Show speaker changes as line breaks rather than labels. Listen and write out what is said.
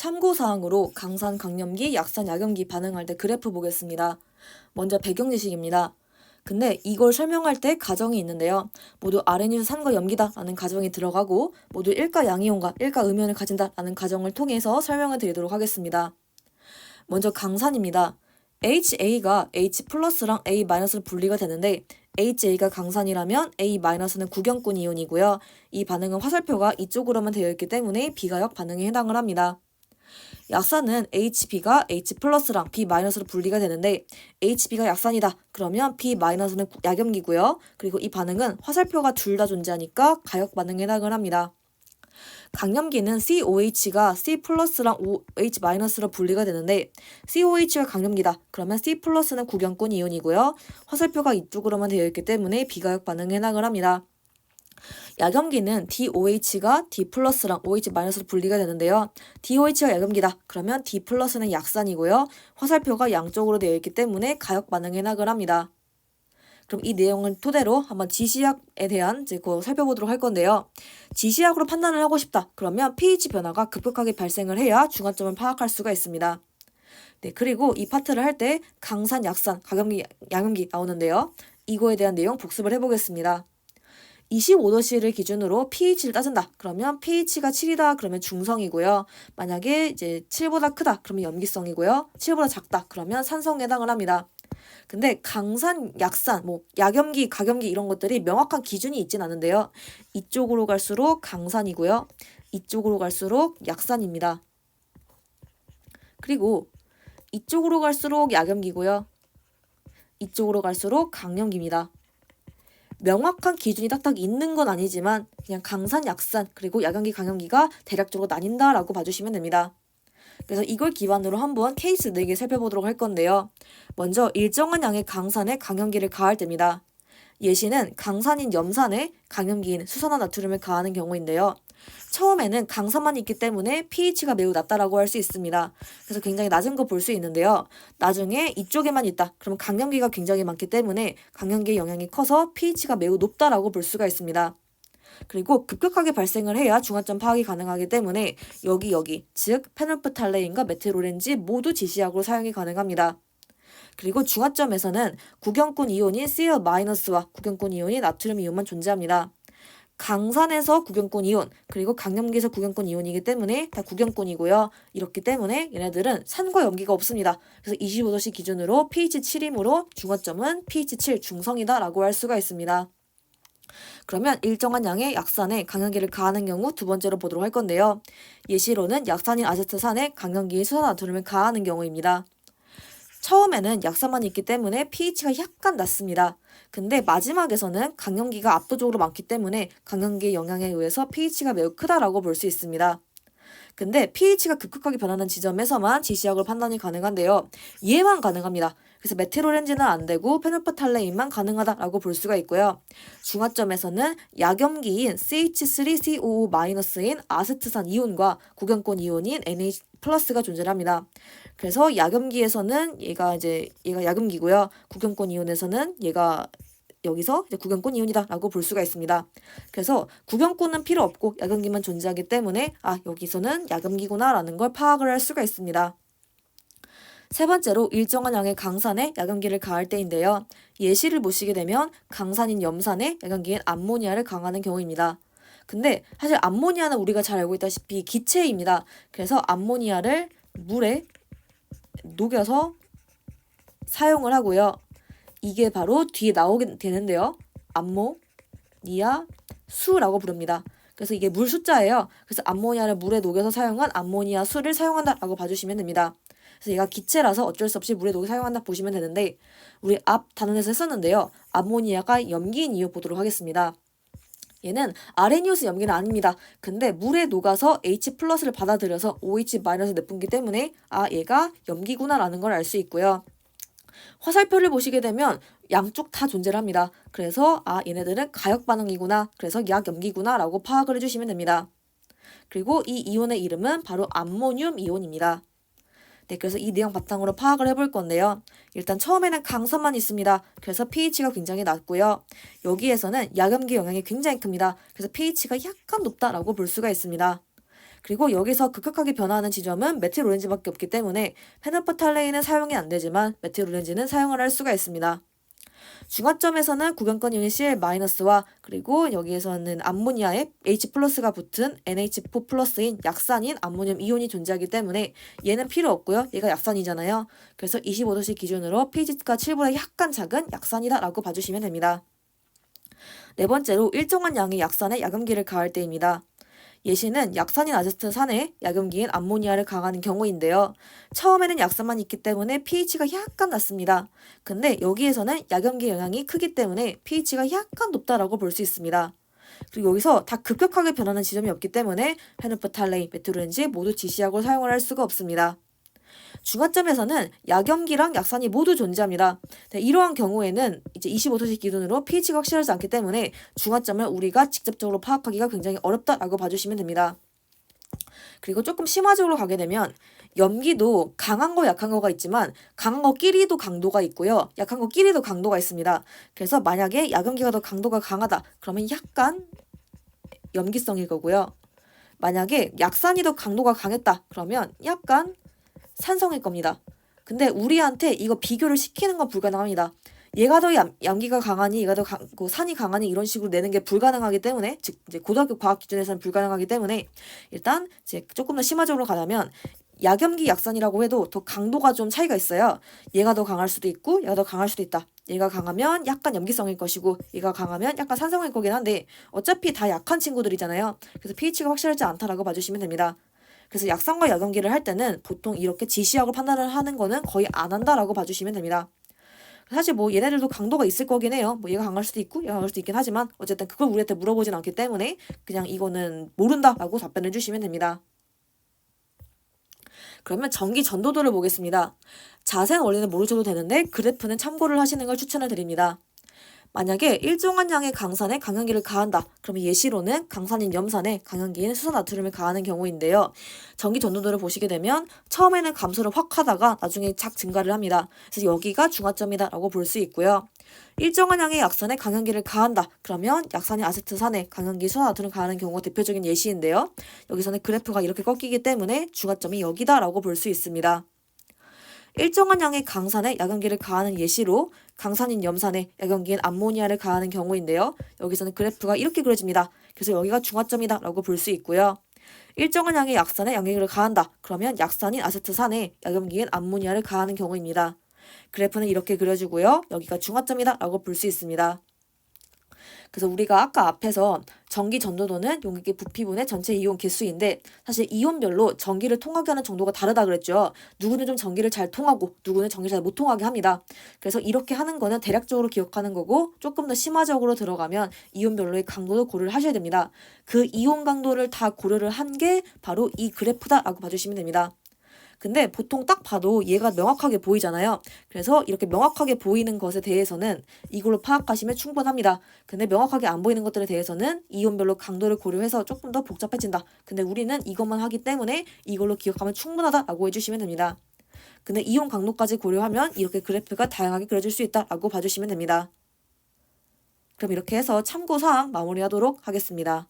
참고사항으로 강산, 강염기, 약산, 약염기 반응할 때 그래프 보겠습니다. 먼저 배경 지식입니다. 근데 이걸 설명할 때 가정이 있는데요. 모두 아레니수 산과 염기다 라는 가정이 들어가고 모두 일가 양이온과 일가 음연을 가진다 라는 가정을 통해서 설명을 드리도록 하겠습니다. 먼저 강산입니다. HA가 H 플러스랑 A 마이너스로 분리가 되는데 HA가 강산이라면 A 마이너스는 구경꾼 이온이고요. 이 반응은 화살표가 이쪽으로만 되어 있기 때문에 비가역 반응에 해당을 합니다. 약산은 HB가 H 플러스랑 B 마이너스로 분리가 되는데 HB가 약산이다. 그러면 B 마이너스는 약염기고요. 그리고 이 반응은 화살표가 둘 다 존재하니까 가역 반응에 해당을 합니다. 강염기는 COH가 C 플러스랑 OH 마이너스로 분리가 되는데 COH가 강염기다. 그러면 C 플러스는 구경꾼 이온이고요. 화살표가 이쪽으로만 되어 있기 때문에 비가역 반응에 해당을 합니다. 약염기는 DOH가 D 플러스랑 OH 마이너스로 분리가 되는데요. DOH가 약염기다. 그러면 D 플러스는 약산이고요. 화살표가 양쪽으로 되어 있기 때문에 가역 반응에 해당을 합니다. 그럼 이 내용을 토대로 한번 지시약에 대한 그 살펴보도록 할 건데요. 지시약으로 판단을 하고 싶다. 그러면 pH 변화가 급격하게 발생을 해야 중화점을 파악할 수가 있습니다. 네, 그리고 이 파트를 할 때 강산, 약산, 가염기, 양염기 나오는데요. 이거에 대한 내용 복습을 해보겠습니다. 25도씨를 기준으로 pH를 따진다. 그러면 pH가 7이다. 그러면 중성이고요. 만약에 이제 7보다 크다. 그러면 염기성이고요. 7보다 작다. 그러면 산성에 해당을 합니다. 근데 강산, 약산, 약염기, 가염기 이런 것들이 명확한 기준이 있진 않은데요. 이쪽으로 갈수록 강산이고요. 이쪽으로 갈수록 약산입니다. 그리고 이쪽으로 갈수록 약염기고요. 이쪽으로 갈수록 강염기입니다. 명확한 기준이 딱딱 있는 건 아니지만 그냥 강산, 약산, 그리고 약염기, 강염기가 대략적으로 나뉜다라고 봐주시면 됩니다. 그래서 이걸 기반으로 한번 케이스 4개 살펴보도록 할 건데요. 먼저 일정한 양의 강산에 강염기를 가할 때입니다. 예시는 강산인 염산에 강염기인 수산화 나트륨을 가하는 경우인데요. 처음에는 강산만 있기 때문에 pH가 매우 낮다라고 할 수 있습니다. 그래서 굉장히 낮은 거 볼 수 있는데요. 나중에 이쪽에만 있다. 그럼 강염기가 굉장히 많기 때문에 강염기의 영향이 커서 pH가 매우 높다라고 볼 수가 있습니다. 그리고 급격하게 발생을 해야 중화점 파악이 가능하기 때문에 여기 즉 페놀프탈레인과 메틸오렌지 모두 지시약으로 사용이 가능합니다. 그리고 중화점에서는 구경꾼 이온인 Cl-와 구경꾼 이온인 나트륨 이온만 존재합니다. 강산에서 구경꾼 이온 그리고 강염기에서 구경꾼 이온이기 때문에 다 구경꾼이고요. 이렇기 때문에 얘네들은 산과 염기가 없습니다. 그래서 25도씨 기준으로 pH 7이므로 중화점은 pH 7 중성이다 라고 할 수가 있습니다. 그러면 일정한 양의 약산에 강염기를 가하는 경우 두 번째로 보도록 할 건데요. 예시로는 약산인 아세트산에 강염기인 수산화나트륨을 가하는 경우입니다. 처음에는 약산만 있기 때문에 pH가 약간 낮습니다. 근데 마지막에서는 강염기가 압도적으로 많기 때문에 강염기의 영향에 의해서 pH가 매우 크다라고 볼 수 있습니다. 근데 pH가 급격하게 변하는 지점에서만 지시약으로 판단이 가능한데요. 얘만 가능합니다. 그래서 메틸오렌지는 안 되고 페놀프탈레인만 가능하다라고 볼 수가 있고요. 중화점에서는 약염기인 CH3COO-인 아세트산 이온과 구경꾼 이온인 NH+가 존재합니다. 그래서 약염기에서는 얘가 약염기고요. 구경꾼 이온에서는 얘가 여기서 이제 구경꾼 이온이다 라고 볼 수가 있습니다. 그래서 구경꾼은 필요 없고 약염기만 존재하기 때문에 여기서는 약염기구나 라는 걸 파악을 할 수가 있습니다. 세 번째로 일정한 양의 강산에 약염기를 가할 때인데요. 예시를 보시게 되면 강산인 염산에 약염기인 암모니아를 가하는 경우입니다. 근데 사실 암모니아는 우리가 잘 알고 있다시피 기체입니다. 그래서 암모니아를 물에 녹여서 사용을 하고요. 이게 바로 뒤에 나오게 되는데요. 암모니아 수라고 부릅니다. 그래서 이게 물 숫자예요. 그래서 암모니아를 물에 녹여서 사용한 암모니아 수를 사용한다라고 봐주시면 됩니다. 그래서 얘가 기체라서 어쩔 수 없이 물에 녹여 사용한다 보시면 되는데 우리 앞 단원에서 했었는데요. 암모니아가 염기인 이유 보도록 하겠습니다. 얘는 아레니우스 염기는 아닙니다. 근데 물에 녹아서 H+를 받아들여서 OH- 내뿜기 때문에 얘가 염기구나 라는 걸 알 수 있고요. 화살표를 보시게 되면 양쪽 다 존재를 합니다. 그래서 얘네들은 가역 반응이구나. 그래서 약염기구나 라고 파악을 해주시면 됩니다. 그리고 이 이온의 이름은 바로 암모늄 이온입니다. 네, 그래서 이 내용 바탕으로 파악을 해볼 건데요. 일단 처음에는 강산만 있습니다. 그래서 pH가 굉장히 낮고요. 여기에서는 약염기 영향이 굉장히 큽니다. 그래서 pH가 약간 높다라고 볼 수가 있습니다. 그리고 여기서 급격하게 변화하는 지점은 메틸오렌지밖에 없기 때문에 페노프탈레인은 사용이 안 되지만 메틸오렌지는 사용을 할 수가 있습니다. 중화점에서는 구경권 유닛 CL-와 그리고 여기에서는 암모니아에 H+가 붙은 NH4 플러스인 약산인 암모늄 이온이 존재하기 때문에 얘는 필요 없고요. 얘가 약산이잖아요. 그래서 25도씨 기준으로 pH가 7보다 약간 작은 약산이다 라고 봐주시면 됩니다. 네 번째로 일정한 양의 약산에 야금기를 가할 때입니다. 예시는 약산인 아세트산에 야금기인 암모니아를 가하는 경우인데요. 처음에는 약산만 있기 때문에 pH가 약간 낮습니다. 근데 여기에서는 야금기 영향이 크기 때문에 pH가 약간 높다라고 볼 수 있습니다. 그리고 여기서 다 급격하게 변하는 지점이 없기 때문에 페노프탈레인, 메틸오렌지 모두 지시약으로 사용을 할 수가 없습니다. 중화점에서는 야경기랑 약산이 모두 존재합니다. 네, 이러한 경우에는 이제 25도씨 기준으로 pH가 확실하지 않기 때문에 중화점을 우리가 직접적으로 파악하기가 굉장히 어렵다라고 봐주시면 됩니다. 그리고 조금 심화적으로 가게 되면 염기도 강한 거 약한 거가 있지만 강한 거끼리도 강도가 있고요. 약한 거끼리도 강도가 있습니다. 그래서 만약에 야경기가 더 강도가 강하다 그러면 약간 염기성일 거고요. 만약에 약산이 더 강도가 강했다 그러면 약간 산성일 겁니다. 근데 우리한테 이거 비교를 시키는 건 불가능합니다. 얘가 더 염기가 강하니 얘가 더 산이 강하니 이런 식으로 내는 게 불가능하기 때문에 즉 이제 고등학교 과학 기준에서는 불가능하기 때문에 일단 이제 조금 더 심화적으로 가자면 약염기 약산이라고 해도 더 강도가 좀 차이가 있어요. 얘가 더 강할 수도 있고 얘가 더 강할 수도 있다. 얘가 강하면 약간 염기성일 것이고 얘가 강하면 약간 산성일 거긴 한데 어차피 다 약한 친구들이잖아요. 그래서 pH가 확실하지 않다라고 봐주시면 됩니다. 그래서 약산과 야경기를 할 때는 보통 이렇게 지시약으로 판단을 하는 거는 거의 안 한다라고 봐주시면 됩니다. 사실 뭐 얘네들도 강도가 있을 거긴 해요. 뭐 얘가 강할 수도 있고 얘가 강할 수도 있긴 하지만 어쨌든 그걸 우리한테 물어보진 않기 때문에 그냥 이거는 모른다라고 답변해 주시면 됩니다. 그러면 전기 전도도를 보겠습니다. 자세한 원리는 모르셔도 되는데 그래프는 참고를 하시는 걸 추천을 드립니다. 만약에 일정한 양의 강산에 강연기를 가한다. 그러면 예시로는 강산인 염산에 강연기인 수소나트륨을 가하는 경우인데요. 전기 전도도를 보시게 되면 처음에는 감소를 확 하다가 나중에 착 증가를 합니다. 그래서 여기가 중화점이다 라고 볼 수 있고요. 일정한 양의 약산에 강연기를 가한다. 그러면 약산인 아세트산에 강연기 수소나트륨을 가하는 경우가 대표적인 예시인데요. 여기서는 그래프가 이렇게 꺾이기 때문에 중화점이 여기다 라고 볼 수 있습니다. 일정한 양의 강산에 야경기를 가하는 예시로 강산인 염산에 야경기인 암모니아를 가하는 경우인데요. 여기서는 그래프가 이렇게 그려집니다. 그래서 여기가 중화점이다 라고 볼 수 있고요. 일정한 양의 약산에 야경기를 가한다. 그러면 약산인 아세트산에 야경기인 암모니아를 가하는 경우입니다. 그래프는 이렇게 그려지고요. 여기가 중화점이다 라고 볼 수 있습니다. 그래서 우리가 아까 앞에서 전기 전도도는 용액의 부피분의 전체 이온 개수인데 사실 이온별로 전기를 통하게 하는 정도가 다르다 그랬죠. 누구는 좀 전기를 잘 통하고 누구는 전기를 잘 못 통하게 합니다. 그래서 이렇게 하는 거는 대략적으로 기억하는 거고 조금 더 심화적으로 들어가면 이온별로의 강도도 고려를 하셔야 됩니다. 그 이온 강도를 다 고려를 한 게 바로 이 그래프다라고 봐주시면 됩니다. 근데 보통 딱 봐도 얘가 명확하게 보이잖아요. 그래서 이렇게 명확하게 보이는 것에 대해서는 이걸로 파악하시면 충분합니다. 근데 명확하게 안 보이는 것들에 대해서는 이온별로 강도를 고려해서 조금 더 복잡해진다. 근데 우리는 이것만 하기 때문에 이걸로 기억하면 충분하다라고 해주시면 됩니다. 근데 이온 강도까지 고려하면 이렇게 그래프가 다양하게 그려질 수 있다라고 봐주시면 됩니다. 그럼 이렇게 해서 참고사항 마무리하도록 하겠습니다.